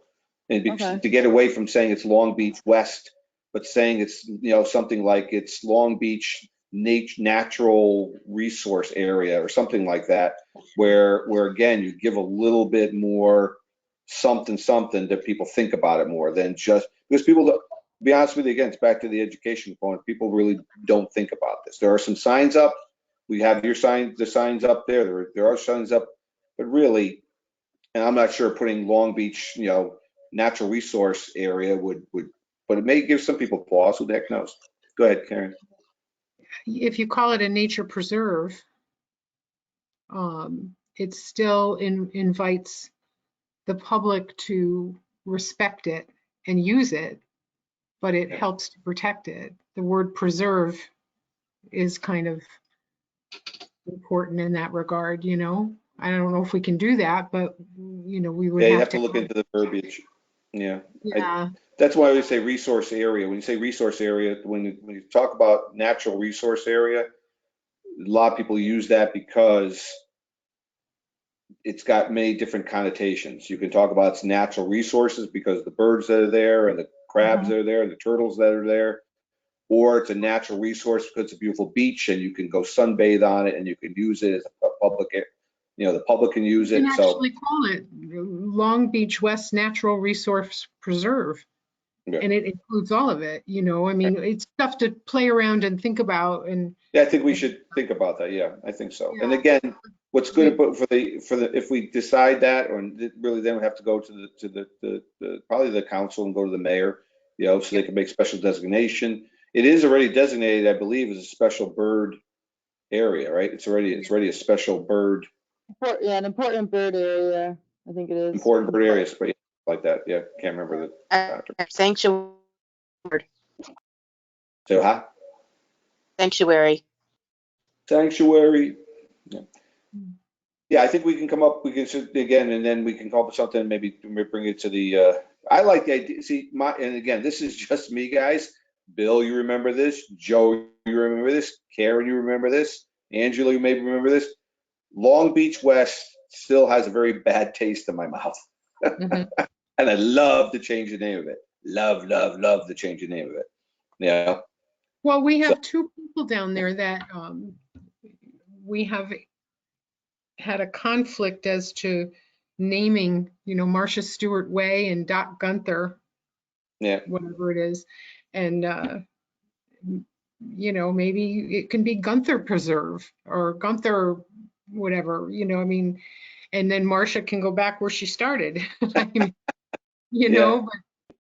and to get away from saying it's Long Beach West, but saying it's something like it's Long Beach natural resource area or something like that, where again you give a little bit more something that people think about it more than just because people, to be honest with you, again, it's back to the education component. People really don't think about this. There are some signs up. We have the signs up there. There are signs up, but really, and I'm not sure putting Long Beach, natural resource area would, but it may give some people pause. Who the heck knows? Go ahead, Karen. If you call it a nature preserve, it still invites the public to respect it and use it, but it helps to protect it. The word preserve is kind of important in that regard, I don't know if we can do that, but we would have to look into the verbiage. Yeah. That's why we say resource area. When you say resource area, when you talk about natural resource area, a lot of people use that because it's got many different connotations. You can talk about its natural resources because the birds that are there and the crabs that are there and the turtles that are there, or it's a natural resource because it's a beautiful beach and you can go sunbathe on it and you can use it as a public, the public can use it. You can actually call it Long Beach West Natural Resource Preserve. Yeah. And it includes all of it, I mean, it's stuff to play around and think about. And yeah, I think we should think about that. Yeah, I think so. Yeah. And again, what's good for the if we decide that, or really then we have to go to the probably the council and go to the mayor, so they can make special designation. It is already designated, I believe, as a special bird area, right? It's already a special bird. Yeah, an important bird area. I think it is. Important bird areas, but like that. Yeah, can't remember the sanctuary. So, huh? Sanctuary. Yeah. Yeah, I think we can come up. We can again, and then we can come up with something. Maybe bring it to the. I like the idea. See, and again, this is just me, guys. Bill, you remember this? Joe, you remember this? Karen, you remember this? Angela, you maybe remember this? Long Beach West still has a very bad taste in my mouth. And I love to change the name of it. Love to change the name of it. Yeah. Well, we have two people down there that we have had a conflict as to naming, Marcia Stewart Way and Doc Gunther, Yeah. whatever it is. And, maybe it can be Gunther Preserve or Gunther whatever, I mean, and then Marcia can go back where she started. I mean, Yeah. but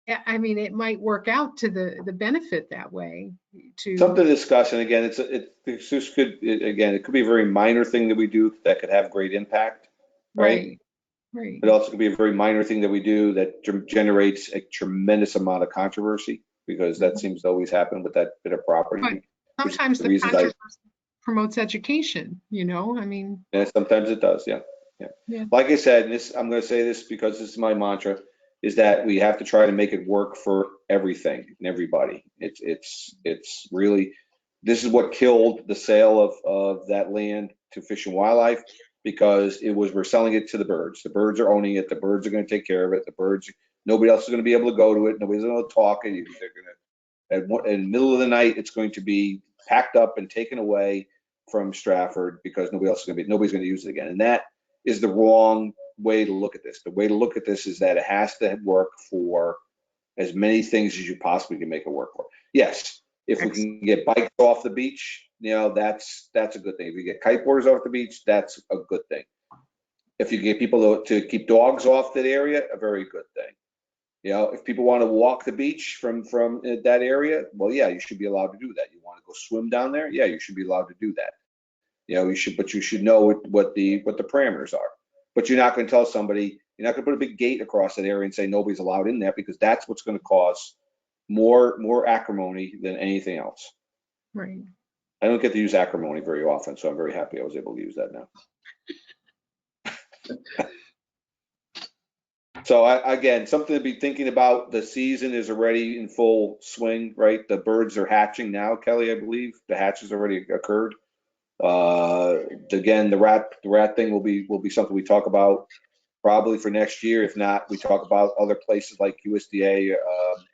yeah, I mean, it might work out to the benefit that way to. Something to discuss, and again, it's just could, again, it could be a very minor thing that we do that could have great impact, right? Right. It also could be a very minor thing that we do that generates a tremendous amount of controversy, because that seems to always happen with that bit of property. But which is sometimes the reasons controversy promotes education, I mean. Yeah, sometimes it does, yeah. Yeah. Like I said, and this, I'm going to say this because this is my mantra, is that we have to try to make it work for everything and everybody. It's really, this is what killed the sale of that land to Fish and Wildlife, because we're selling it to the birds. The birds are owning it. The birds are going to take care of it. Nobody else is going to be able to go to it. Nobody's going to talk. They're going to, in the middle of the night, it's going to be packed up and taken away from Stratford because nobody's going to use it again. And that is the wrong way to look at this. The way to look at this is that it has to work for as many things as you possibly can make it work for. Yes, if we can get bikes off the beach, that's a good thing. If you get kiteboarders off the beach, that's a good thing. If you get people to keep dogs off that area, a very good thing. If people want to walk the beach from that area, well, yeah, you should be allowed to do that. You want to go swim down there? Yeah, you should be allowed to do that. But you should know what the parameters are. But you're not going to tell somebody, you're not going to put a big gate across that area and say nobody's allowed in there, because that's what's going to cause more acrimony than anything else. Right. I don't get to use acrimony very often, so I'm very happy I was able to use that now. So again, something to be thinking about. The season is already in full swing, right? The birds are hatching now, Kelly, I believe. The hatch has already occurred. Again, the rat thing will be something we talk about probably for next year. If not, we talk about other places like USDA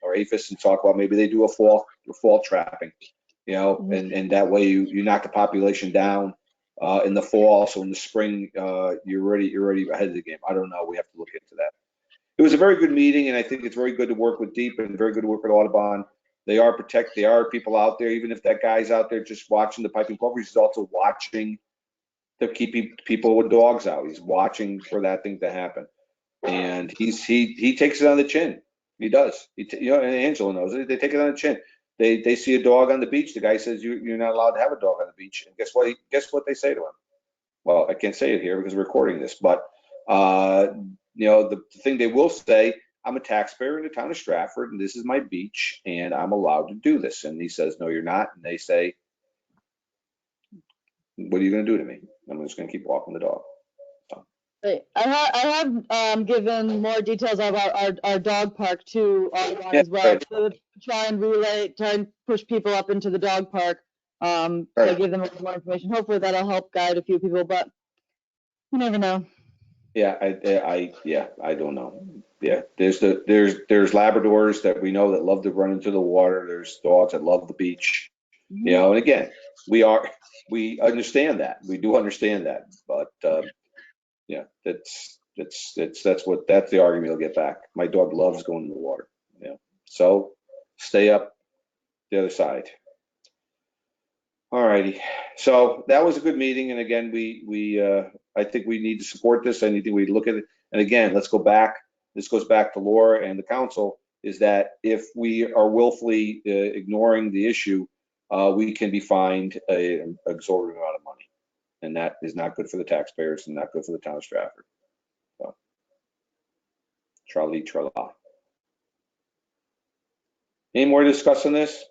or APHIS and talk about maybe they do a fall trapping, and that way you knock the population down in the fall. So in the spring, you're already ahead of the game. I don't know. We have to look into that. It was a very good meeting, and I think it's very good to work with Deep and very good to work with Audubon. They are people out there, even if that guy's out there just watching the piping plovers, he's also watching to keep people with dogs out. He's watching for that thing to happen. And he takes it on the chin. He does. And Angela knows it. They take it on the chin. They see a dog on the beach. The guy says, you're not allowed to have a dog on the beach. And guess what they say to him? Well, I can't say it here because we're recording this, but the thing they will say, I'm a taxpayer in the town of Stratford, and this is my beach, and I'm allowed to do this. And he says, no, you're not. And they say, what are you going to do to me? I'm just going to keep walking the dog. So. I have given more details about our dog park to Audubon as well. Right. To try and push people up into the dog park. Right. To give them a little more information. Hopefully that'll help guide a few people, but you never know. Yeah, I don't know. Yeah, there's Labradors that we know that love to run into the water. There's dogs that love the beach. And again, we understand that. We do understand that, but yeah, that's the argument you'll get back. My dog loves going in the water. So stay up the other side. All righty. So that was a good meeting, and again, I think we need to support this. I think we look at it, and again, let's go back. This goes back to Laura and the council, is that if we are willfully ignoring the issue, we can be fined an exorbitant amount of money, and that is not good for the taxpayers and not good for the town of Stratford. So, tra-la. Any more to discuss on this?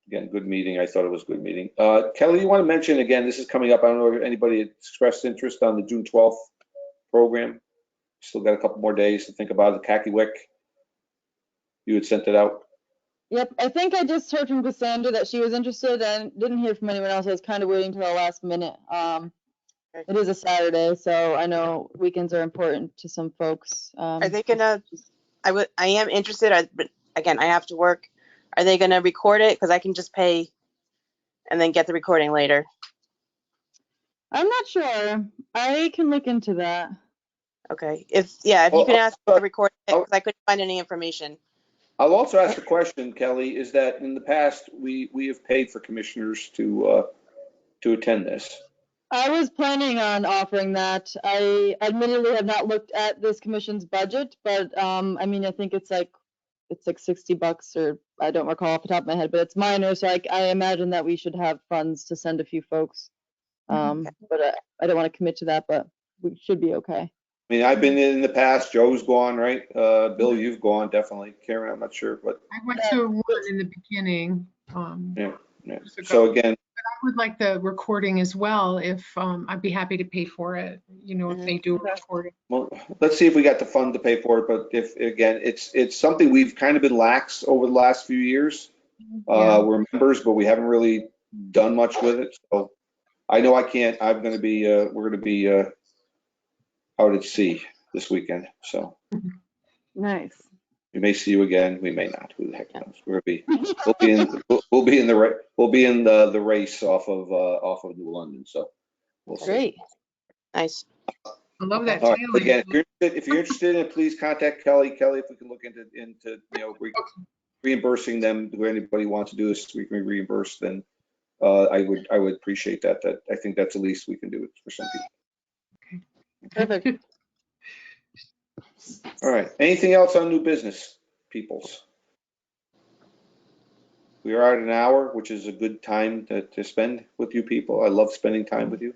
Again, good meeting. I thought it was a good meeting. Kelly, you want to mention again, this is coming up. I don't know if anybody expressed interest on the June 12th program. Still got a couple more days to think about the Kakiwik. You had sent it out. Yep, I think I just heard from Cassandra that she was interested and didn't hear from anyone else. I was kind of waiting till the last minute. It is a Saturday, so I know weekends are important to some folks. Are they gonna, I am interested, but again, I have to work. Are they gonna record it? Because I can just pay and then get the recording later. I'm not sure. I can look into that. Okay, if you can ask to record it, because I couldn't find any information. I'll also ask the question, Kelly, is that in the past, we have paid for commissioners to attend this. I was planning on offering that. I admittedly have not looked at this commission's budget, but I mean, I think it's like $60, or I don't recall off the top of my head, but it's minor, so I imagine that we should have funds to send a few folks. But I don't want to commit to that, but we should be okay. I mean, I've been in the past, Joe's gone, right? Bill, you've gone, definitely. Karen, I'm not sure, but. I went to one in the beginning. Yeah. years ago. So again, I would like the recording as well, if I'd be happy to pay for it, if they do a recording. well, let's see if we got the fund to pay for it, but if, again, it's something we've kind of been lax over the last few years. Yeah. We're members, but we haven't really done much with it, so I know we're gonna be out at sea this weekend, so Nice. we may see you again, we may not, who the heck knows? We'll be in the race off of New London, so we'll see. Great. Nice. I love that All right, tailing. again, if you're interested in it, please contact Kelly. Kelly, if we can look into reimbursing them, if anybody wants to do this, we can reimburse, then I would appreciate that. I think that's the least we can do it for some people. Perfect. All right, anything else on new business, peoples? We are at an hour, which is a good time to spend with you people. I love spending time with you.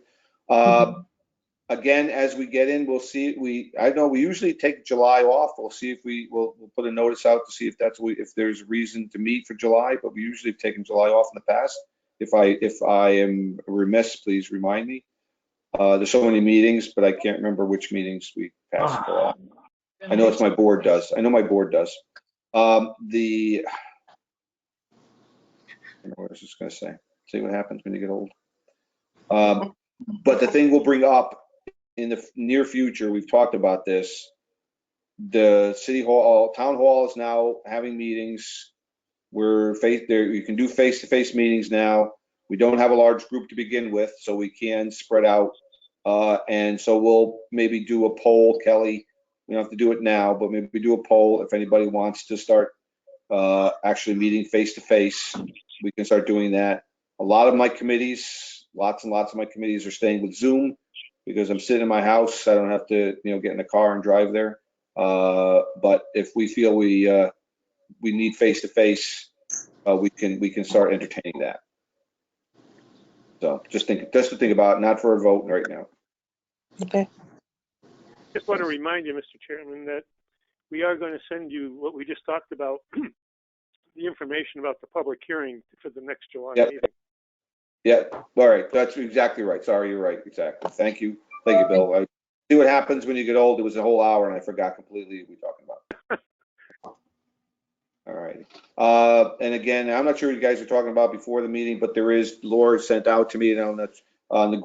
Again, as we get in, we'll see. I know we usually take July off. We'll see if we'll put a notice out to see if there's reason to meet for July, but we usually have taken July off in the past. If I am remiss, please remind me. There's so many meetings, but I can't remember which meetings we passed. I know it's my board does. I know my board does. I don't know what I was just gonna say. See what happens when you get old. But the thing we'll bring up in the near future, we've talked about this. The town hall is now having meetings. You can do face-to-face meetings now. We don't have a large group to begin with, so we can spread out. And so we'll maybe do a poll, Kelly. We don't have to do it now, but maybe do a poll if anybody wants to start actually meeting face-to-face. We can start doing that. A lot of my committees, lots and lots of my committees are staying with Zoom because I'm sitting in my house. I don't have to, get in a car and drive there. But if we feel we need face-to-face, we can start entertaining that. So just to think about, not for a vote right now. Okay. Just want to remind you, Mr. Chairman, that we are going to send you what we just talked about, the information about the public hearing for the next July meeting. Yeah, all right, that's exactly right. Sorry, you're right, exactly. Thank you, Bill. I see what happens when you get old. It was a whole hour and I forgot completely what we were talking about. All right. And again, I'm not sure what you guys are talking about before the meeting, but Laura sent out to me on the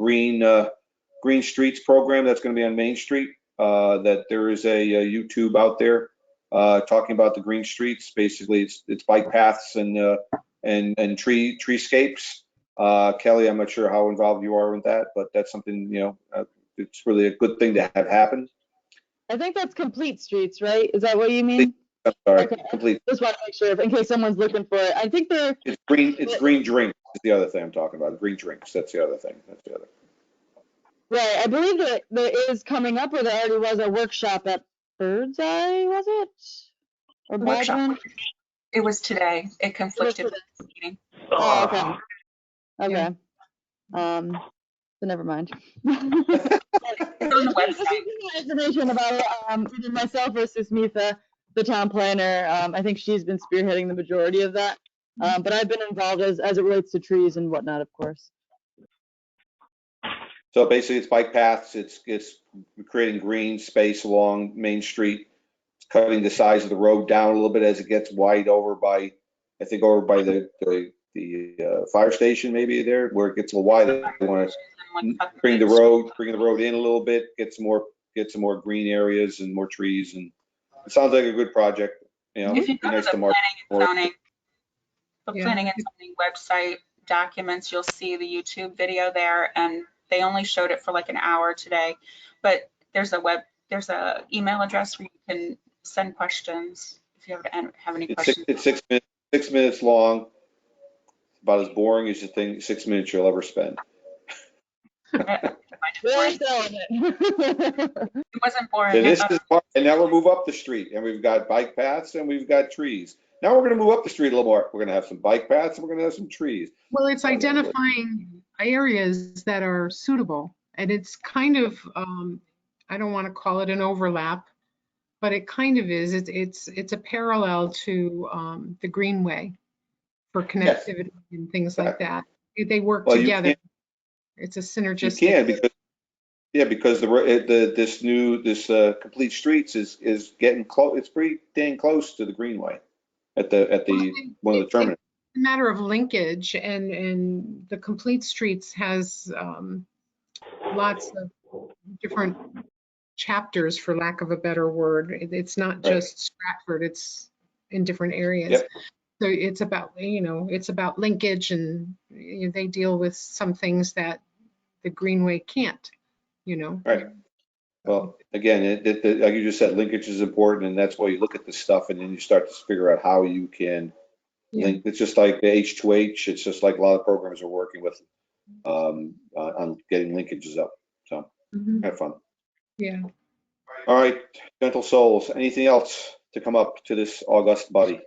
Green Streets program that's going to be on Main Street, that there is a YouTube out there talking about the green streets. Basically, it's bike paths and treescapes. Kelly, I'm not sure how involved you are with that, but that's something, it's really a good thing to have happen. I think that's Complete Streets, right? Is that what you mean? I'm sorry, Okay. complete. Just want to make sure in case someone's looking for it. I think It's green drinks is the other thing I'm talking about. Green drinks, that's the other thing. right. I believe that there is coming up, or there already was a workshop at Bird's Eye, was it? Or Workshop. Badman? It was today. It conflicted with the meeting. Oh, okay. Okay. So never mind. It's on the website. Information about it. Either myself or Susmitha, the town planner. I think she's been spearheading the majority of that. But I've been involved as it relates to trees and whatnot, of course. So basically, it's bike paths. It's creating green space along Main Street. It's cutting the size of the road down a little bit as it gets wide over by the fire station maybe there, where it gets a little wide. They want to bring the road in a little bit, get some more green areas and more trees, and it sounds like a good project. You know, If you it'd be go to nice the to mark. planning and zoning website documents, you'll see the YouTube video there, and they only showed it for like an hour today. But there's a email address where you can send questions if you have any questions. It's 6 minutes long. About as boring as you think 6 minutes you'll ever spend. Really selling it. It wasn't boring. And this is part, and now we'll move up the street, and we've got bike paths and we've got trees. Now we're going to move up the street a little more. We're going to have some bike paths and we're going to have some trees. Well, it's identifying areas that are suitable, and it's kind of, I don't want to call it an overlap, but it kind of is. It's a parallel to the Greenway for connectivity and things like that. They work together. It's a synergistic. You can because this complete streets is getting close. It's pretty dang close to the Greenway at one of the terminals. It's a matter of linkage, and the complete streets has lots of different chapters, for lack of a better word. It's not just Stratford, it's in different areas. Yep. So it's about, it's about linkage, and they deal with some things that the Greenway can't, Right. Well, again, like you just said, linkage is important, and that's why you look at this stuff, and then you start to figure out how you can link. It's just like the H2H. It's just like a lot of programs are working with on getting linkages up. So have fun. Yeah. All right, gentle souls. Anything else to come up to this august body?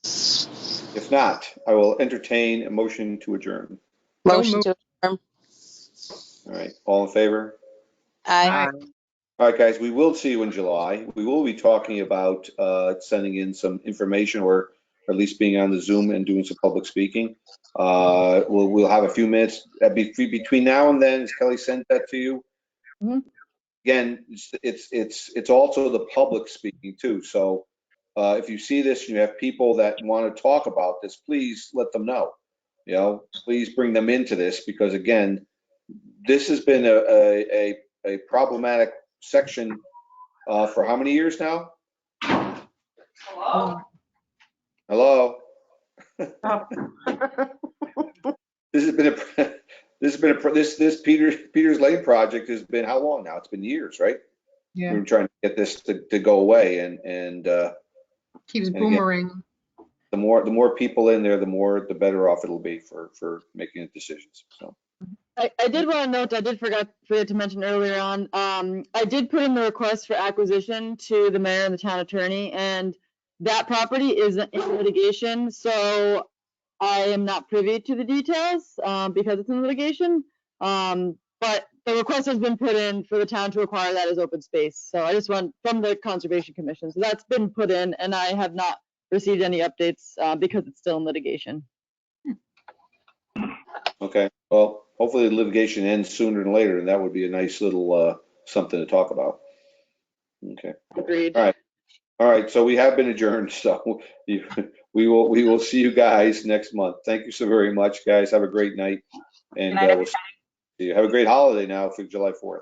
If not, I will entertain a motion to adjourn. Motion to adjourn. All right, all in favor? Aye. All right, guys, we will see you in July. We will be talking about sending in some information, or at least being on the Zoom and doing some public speaking. We'll have a few minutes between now and then. Has Kelly sent that to you? Again, it's also the public speaking too. So if you see this and you have people that want to talk about this, please let them know. Please bring them into this, because again, this has been a problematic section for how many years now? Hello. This Peters Lane project has been how long now? It's been years, right? Yeah. We're trying to get this to go away, and keeps boomerang. The more people in there, the better off it'll be for making decisions. So. I did want to note, I did forget to mention earlier on, I did put in the request for acquisition to the mayor and the town attorney, and that property is in litigation, so I am not privy to the details because it's in litigation. But the request has been put in for the town to acquire that as open space. So I just want, from the Conservation Commission, so that's been put in, and I have not received any updates because it's still in litigation. Okay, well, hopefully the litigation ends sooner than later, and that would be a nice little something to talk about. Okay. Agreed. All right. So we have been adjourned. So we will see you guys next month. Thank you so very much, guys. Have a great night, and we'll see you. Have a great holiday now for July 4th.